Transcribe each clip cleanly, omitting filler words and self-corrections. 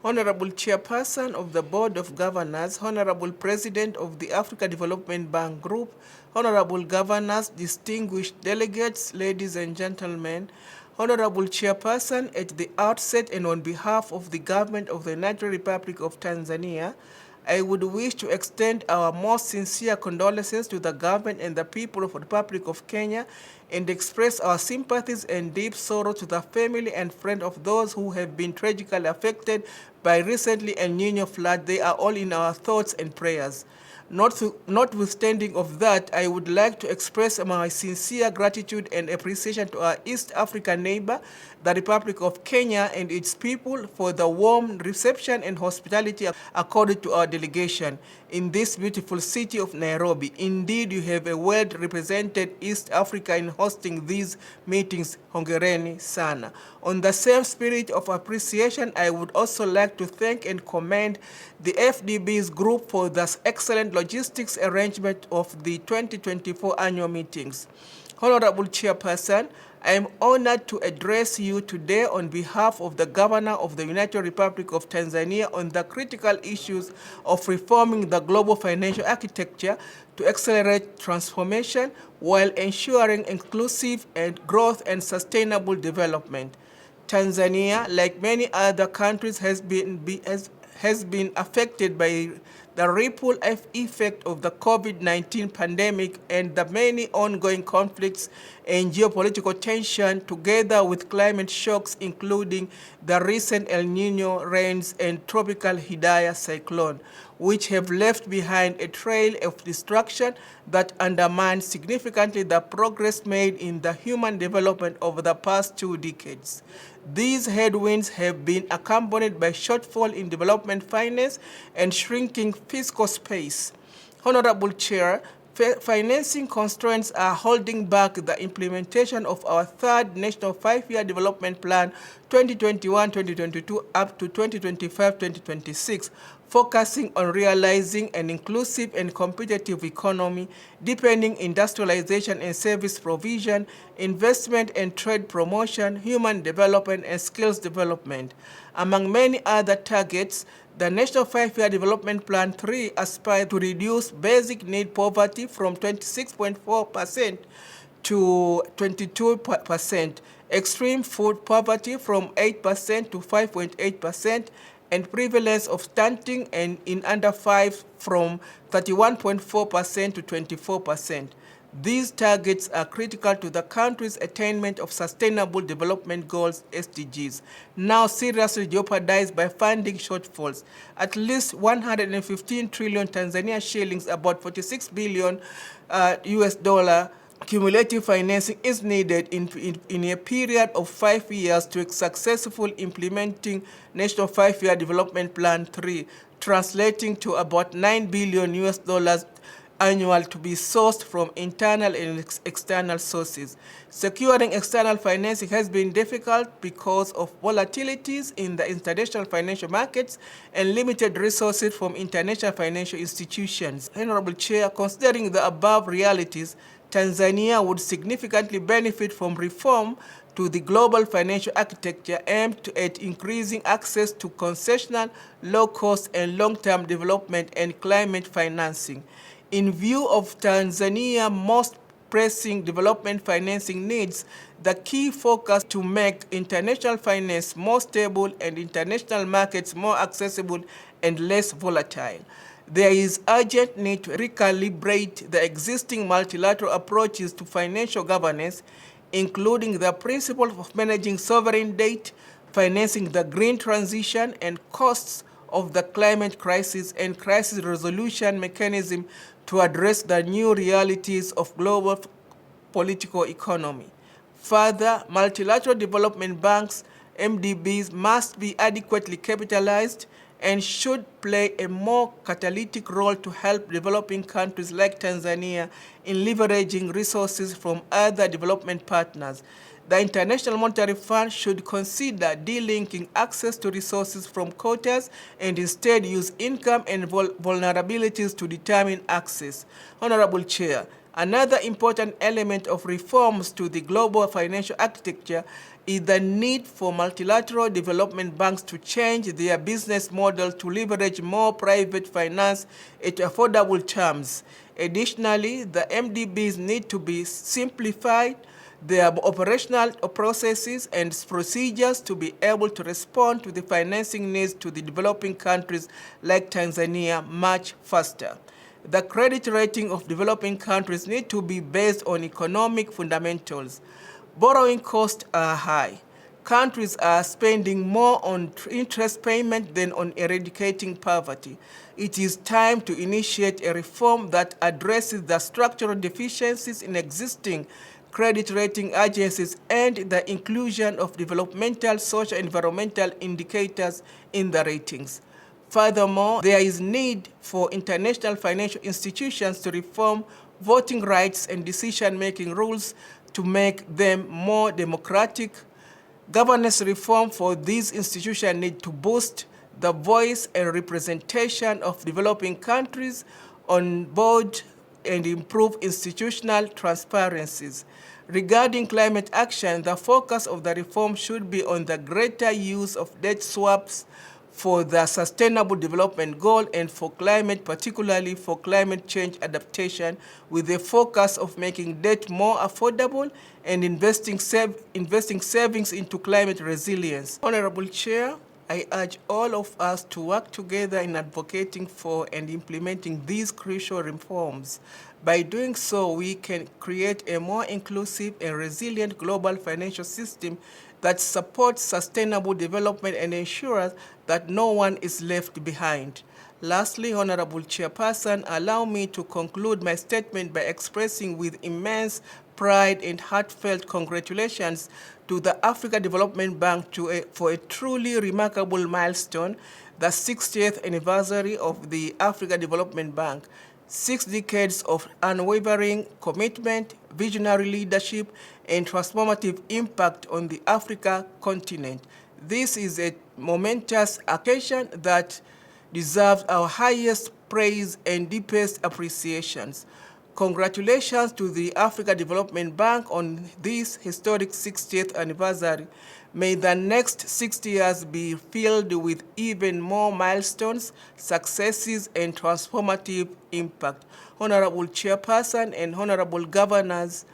Honorable Chairperson of the Board of Governors, Honorable President of the Africa Development Bank Group, Honorable Governors, distinguished delegates, ladies and gentlemen, Honorable Chairperson, at the outset and on behalf of the Government of the United Republic of Tanzania, I would wish to extend our most sincere condolences to the government and the people of the Republic of Kenya and express our sympathies and deep sorrow to the family and friends of those who have been tragically affected by recently El Nino flood. They are all in our thoughts and prayers. Notwithstanding of that, I would like to express my sincere gratitude and appreciation to our East African neighbor, the Republic of Kenya, and its people for the warm reception and hospitality accorded to our delegation in this beautiful city of Nairobi. Indeed, you have a well-represented East Africa in hosting these meetings. Hongereni sana. On the same spirit of appreciation, I would also like to thank and commend the FDB's group for the excellent logistics arrangement of the 2024 annual meetings. Honorable Chairperson, I am honored to address you today on behalf of the Governor of the United Republic of Tanzania on the critical issues of reforming the global financial architecture to accelerate transformation while ensuring inclusive and growth and sustainable development. Tanzania, like many other countries, has been affected by the ripple effect of the COVID-19 pandemic and the many ongoing conflicts and geopolitical tension, together with climate shocks, including the recent El Nino rains and tropical Hidaya cyclone, which have left behind a trail of destruction that undermines significantly the progress made in the human development over the past 2 decades. These headwinds have been accompanied by shortfall in development finance and shrinking fiscal space. Honorable Chair, financing constraints are holding back the implementation of our third National 5-Year Development Plan 2021-2022 up to 2025-2026, focusing on realizing an inclusive and competitive economy, deepening industrialization and service provision, investment and trade promotion, human development, and skills development. Among many other targets, the National 5-Year Development Plan 3 aspires to reduce basic need poverty from 26.4% to 22%, extreme food poverty from 8% to 5.8%, and prevalence of stunting and in under 5 from 31.4% to 24%. These targets are critical to the country's attainment of Sustainable Development Goals (SDGs), now seriously jeopardized by funding shortfalls. At least 115 trillion Tanzania shillings, about 46 billion US dollar cumulative financing is needed in a period of 5 years to successful implementing National 5-Year Development Plan 3, translating to about 9 billion US dollars annual to be sourced from internal and external sources. Securing external financing has been difficult because of volatilities in the international financial markets and limited resources from international financial institutions. Honorable Chair, considering the above realities, Tanzania would significantly benefit from reform to the global financial architecture aimed at increasing access to concessional, low-cost, and long-term development and climate financing. In view of Tanzania's most pressing development financing needs, the key focus to make international finance more stable and international markets more accessible and less volatile. There is urgent need to recalibrate the existing multilateral approaches to financial governance, including the principle of managing sovereign debt, financing the green transition, and costs of the climate crisis and crisis resolution mechanism to address the new realities of global political economy. Further, multilateral development banks, MDBs, must be adequately capitalized and should play a more catalytic role to help developing countries like Tanzania in leveraging resources from other development partners. The International Monetary Fund should consider delinking access to resources from quotas and instead use income and vulnerabilities to determine access. Honorable Chair, Another important element of reforms to the global financial architecture is the need for multilateral development banks to change their business model to leverage more private finance at affordable terms. Additionally, the MDBs need to be simplified, their operational processes and procedures to be able to respond to the financing needs to the developing countries like Tanzania much faster. The credit rating of developing countries need to be based on economic fundamentals. Borrowing costs are high. Countries are spending more on interest payment than on eradicating poverty. It is time to initiate a reform that addresses the structural deficiencies in existing credit rating agencies and the inclusion of developmental, social, and environmental indicators in the ratings. Furthermore, there is need for international financial institutions to reform voting rights and decision-making rules to make them more democratic. Governance reform for these institutions need to boost the voice and representation of developing countries on board and improve institutional transparencies. Regarding climate action, the focus of the reform should be on the greater use of debt swaps for the Sustainable Development Goal and for climate, particularly for climate change adaptation, with the focus of making debt more affordable and investing savings into climate resilience. Honorable Chair, I urge all of us to work together in advocating for and implementing these crucial reforms. By doing so, we can create a more inclusive and resilient global financial system that supports sustainable development and ensures that no one is left behind. Lastly, Honorable Chairperson, allow me to conclude my statement by expressing with immense pride and heartfelt congratulations to the Africa Development Bank for a truly remarkable milestone, the 60th anniversary of the Africa Development Bank. 6 decades of unwavering commitment, visionary leadership, and transformative impact on the Africa continent. This is a momentous occasion that deserves our highest praise and deepest appreciations. Congratulations to the Africa Development Bank on this historic 60th anniversary. May the next 60 years be filled with even more milestones, successes, and transformative impact. Honorable Chairperson and Honorable Governors,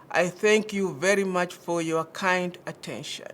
I thank you very much for your kind attention.